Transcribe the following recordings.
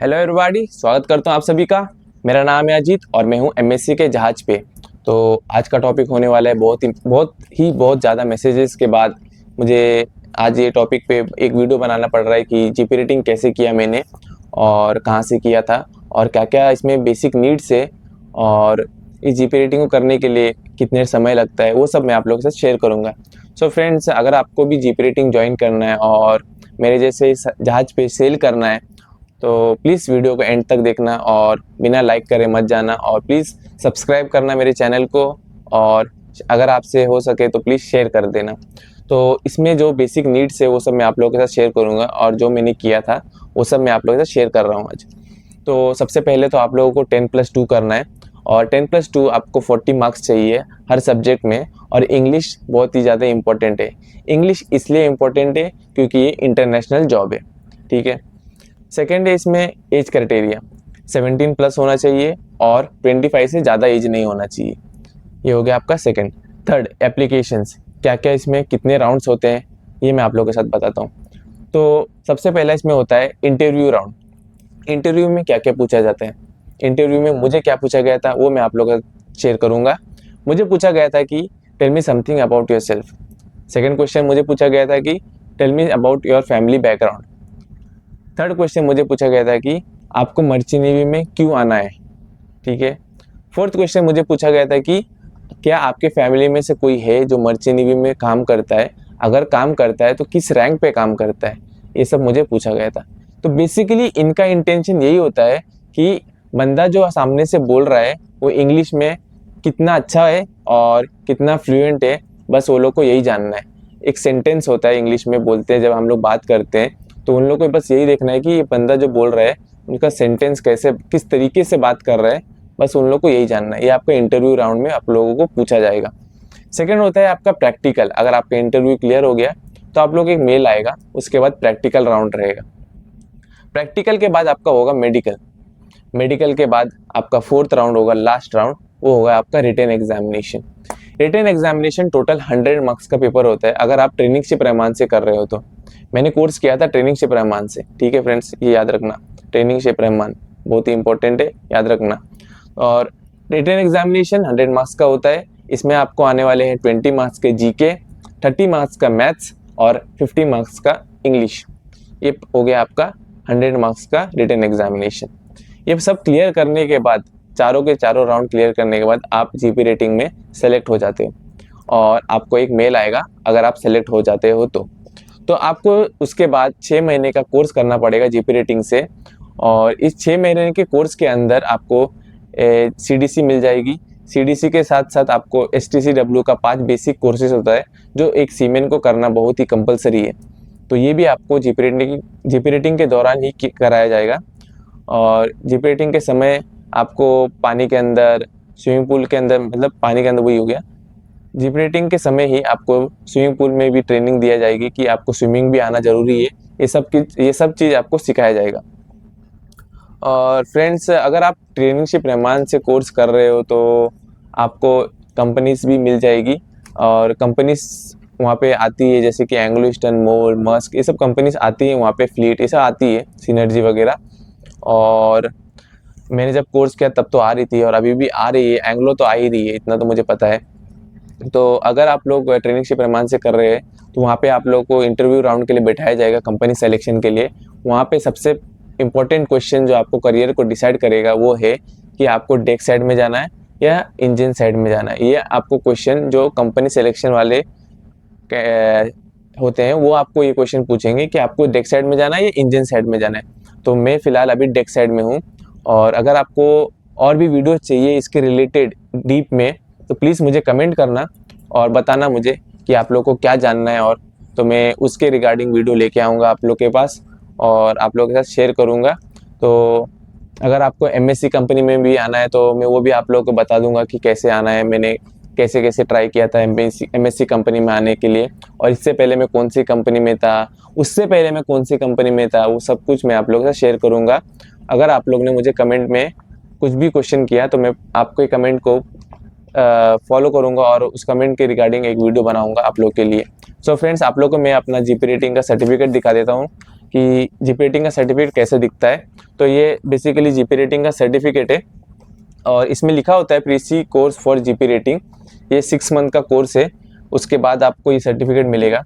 Hello everybody, स्वागत करता हूँ आप सभी का। मेरा नाम है अजीत और मैं हूँ एमएससी के जहाज पे। तो आज का टॉपिक होने वाला है बहुत ज़्यादा मैसेजेस के बाद मुझे आज ये टॉपिक पे एक वीडियो बनाना पड़ रहा है कि जीपी रेटिंग कैसे किया मैंने और कहाँ से किया था और क्या क्या इसमें बेसिक नीड्स है और इस जीपी रेटिंग को करने के लिए कितने समय लगता है, वो सब मैं आप लोगों के साथ शेयर करूँगा। सो फ्रेंड्स, अगर आपको भी जीपी रेटिंग ज्वाइन करना है और मेरे जैसे इस जहाज पे सेल करना है तो प्लीज़ वीडियो को एंड तक देखना और बिना लाइक करे मत जाना और प्लीज़ सब्सक्राइब करना मेरे चैनल को और अगर आपसे हो सके तो प्लीज़ शेयर कर देना। तो इसमें जो बेसिक नीड्स है वो सब मैं आप लोगों के साथ शेयर करूँगा और जो मैंने किया था वो सब मैं आप लोगों के साथ शेयर कर रहा हूँ आज। तो सबसे पहले तो आप लोगों को 10+2 करना है और 10+2 आपको 40 मार्क्स चाहिए हर सब्जेक्ट में। और इंग्लिश बहुत ही ज़्यादा इम्पोर्टेंट है। इंग्लिश इसलिए इम्पोर्टेंट है क्योंकि ये इंटरनेशनल जॉब है, ठीक है। सेकेंड है इसमें एज क्राइटेरिया, 17+ होना चाहिए और 25 से ज़्यादा एज नहीं होना चाहिए। ये हो गया आपका सेकेंड। थर्ड, एप्लीकेशंस, क्या क्या इसमें कितने राउंड्स होते हैं ये मैं आप लोगों के साथ बताता हूँ। तो सबसे पहला इसमें होता है इंटरव्यू राउंड। इंटरव्यू में क्या क्या पूछा जाता है, इंटरव्यू में मुझे क्या पूछा गया था वो मैं आप लोगों के साथ शेयर करूँगा। मुझे पूछा गया था कि tell me something about yourself. Second question मुझे पूछा गया था कि tell me about your family background. Third question मुझे पूछा गया था कि आपको मर्चेंट नेवी में क्यों आना है, ठीक है। फोर्थ क्वेश्चन मुझे पूछा गया था कि क्या आपके फैमिली में से कोई है जो मर्चेंट नेवी में काम करता है, अगर काम करता है तो किस रैंक पे काम करता है, ये सब मुझे पूछा गया था। तो बेसिकली इनका इंटेंशन यही होता है कि बंदा जो सामने से बोल रहा है वो इंग्लिश में कितना अच्छा है और कितना फ्लुएंट है, बस वो लोग को यही जानना है। एक सेंटेंस होता है इंग्लिश में बोलते हैं जब हम लोग बात करते हैं, तो उन लोग को बस यही देखना है कि ये बंदा जो बोल रहा है उनका सेंटेंस कैसे किस तरीके से बात कर रहा है, बस उन लोग को यही जानना है। ये आपका इंटरव्यू राउंड में आप लोगों को पूछा जाएगा। सेकंड होता है आपका प्रैक्टिकल। अगर आपका इंटरव्यू क्लियर हो गया तो आप लोग एक मेल आएगा, उसके बाद प्रैक्टिकल राउंड रहेगा। प्रैक्टिकल के बाद आपका होगा मेडिकल। मेडिकल के बाद आपका फोर्थ राउंड होगा, लास्ट राउंड, वो होगा आपका written examination. Written examination total 100 marks का पेपर होता है अगर आप ट्रेनिंगशिप रहमान से कर रहे हो तो। मैंने कोर्स किया था ट्रेनिंगशिप रहमान से, ठीक है फ्रेंड्स, ये याद रखना। ट्रेनिंगशिप रहमान बहुत ही इंपॉर्टेंट है, याद रखना। और रिटन एग्जामिनेशन 100 मार्क्स का होता है। इसमें आपको आने वाले हैं 20 मार्क्स के जीके, 30 मार्क्स का मैथ्स और 50 मार्क्स का इंग्लिश। ये हो गया आपका 100 मार्क्स का रिटन एग्जामिनेशन। ये सब क्लियर करने के बाद, चारों के चारों राउंड क्लियर करने के बाद आप जीपी रेटिंग में सेलेक्ट हो जाते हो और आपको एक मेल आएगा अगर आप सेलेक्ट हो जाते हो तो आपको उसके बाद 6 महीने का कोर्स करना पड़ेगा जीपी रेटिंग से। और इस 6 महीने के कोर्स के अंदर आपको सीडीसी मिल जाएगी। सीडीसी के साथ साथ आपको एसटीसीडब्ल्यू का 5 बेसिक कोर्सेज होता है जो एक सीमेन को करना बहुत ही कंपलसरी है। तो ये भी आपको जीपी रेटिंग के दौरान ही कराया जाएगा। और जीपी रेटिंग के समय आपको पानी के अंदर, स्विमिंग पूल के अंदर, मतलब पानी के अंदर वही हो गया, जीपी रेटिंग के समय ही आपको स्विमिंग पूल में भी ट्रेनिंग दिया जाएगी कि आपको स्विमिंग भी आना जरूरी है। ये सब चीज़ आपको सिखाया जाएगा। और फ्रेंड्स, अगर आप ट्रेनिंगशिप रहमान से कोर्स कर रहे हो तो आपको कंपनीज भी मिल जाएगी और कंपनीज वहाँ पे आती है, जैसे कि एंग्लो ईस्टर्न, मोल, मस्क, ये सब कंपनीज आती है वहाँ पे, फ्लीट ये सब आती है, सिनर्जी वगैरह। और मैंने जब कोर्स किया तब तो आ रही थी और अभी भी आ रही है, एंग्लो तो आ ही रही है, इतना तो मुझे पता है। तो अगर आप लोग ट्रेनिंगशिप रहमान से कर रहे हैं तो वहाँ पे आप लोग को इंटरव्यू राउंड के लिए बैठाया जाएगा कंपनी सिलेक्शन के लिए। वहाँ पे सबसे इम्पोर्टेंट क्वेश्चन जो आपको करियर को डिसाइड करेगा वो है कि आपको डेक साइड में जाना है या इंजन साइड में जाना है। ये आपको क्वेश्चन जो कंपनी सिलेक्शन वाले होते हैं वो आपको ये क्वेश्चन पूछेंगे कि आपको डेक साइड में जाना है या इंजन साइड में जाना है। तो मैं फ़िलहाल अभी डेक साइड में हूँ और अगर आपको और भी वीडियो चाहिए इसके रिलेटेड डीप में तो प्लीज़ मुझे कमेंट करना और बताना मुझे कि आप लोग को क्या जानना है, और तो मैं उसके रिगार्डिंग वीडियो लेके आऊँगा आप लोग के पास और आप लोगों के साथ शेयर करूँगा। तो अगर आपको एमएससी कंपनी में भी आना है तो मैं वो भी आप लोगों को बता दूंगा कि कैसे आना है, मैंने कैसे कैसे ट्राई किया था एमएससी कंपनी में आने के लिए, और इससे पहले मैं कौन सी कंपनी में था, उससे पहले मैं कौन सी कंपनी में था, वो सब कुछ मैं आप लोगों के साथ शेयर करूँगा। अगर आप लोग ने मुझे कमेंट में कुछ भी क्वेश्चन किया तो मैं आपके कमेंट को फॉलो करूंगा और उस कमेंट के रिगार्डिंग एक वीडियो बनाऊंगा आप लोग के लिए। सो फ्रेंड्स, आप लोग को मैं अपना जीपी रेटिंग का सर्टिफिकेट दिखा देता हूँ कि जीपी रेटिंग का सर्टिफिकेट कैसे दिखता है। तो ये बेसिकली जीपी रेटिंग का सर्टिफिकेट है और इसमें लिखा होता है प्रीसी कोर्स फॉर जीपी रेटिंग। ये 6 मंथ का कोर्स है, उसके बाद आपको ये सर्टिफिकेट मिलेगा।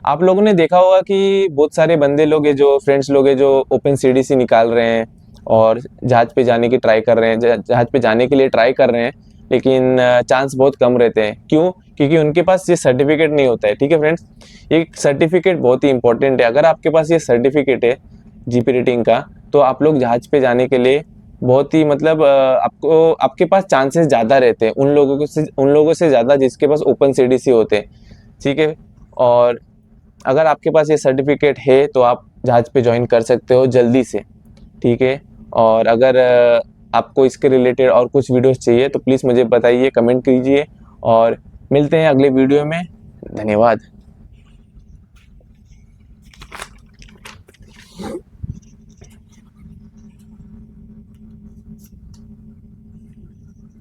आप लोगों ने देखा होगा कि बहुत सारे बंदे लोग हैं, जो फ्रेंड्स लोग हैं, जो ओपन सीडीसी निकाल रहे हैं और जहाज पे जाने की ट्राई कर रहे हैं, जहाज पे जाने के लिए ट्राई कर रहे हैं, लेकिन चांस बहुत कम रहते हैं। क्यों? क्योंकि उनके पास ये सर्टिफिकेट नहीं होता है। ठीक है फ्रेंड्स, ये सर्टिफिकेट बहुत ही इंपॉर्टेंट है। अगर आपके पास ये सर्टिफिकेट है जीपी रेटिंग का, तो आप लोग जहाज पे जाने के लिए बहुत ही मतलब आपको आपके पास चांसेस ज़्यादा रहते हैं उन लोगों से ज़्यादा जिसके पास ओपन सीडीसी होते हैं। ठीक है, और अगर आपके पास ये सर्टिफिकेट है तो आप जहाज पे ज्वाइन कर सकते हो जल्दी से। ठीक है, और अगर आपको इसके रिलेटेड और कुछ वीडियोस चाहिए तो प्लीज़ मुझे बताइए, कमेंट कीजिए, और मिलते हैं अगले वीडियो में। धन्यवाद।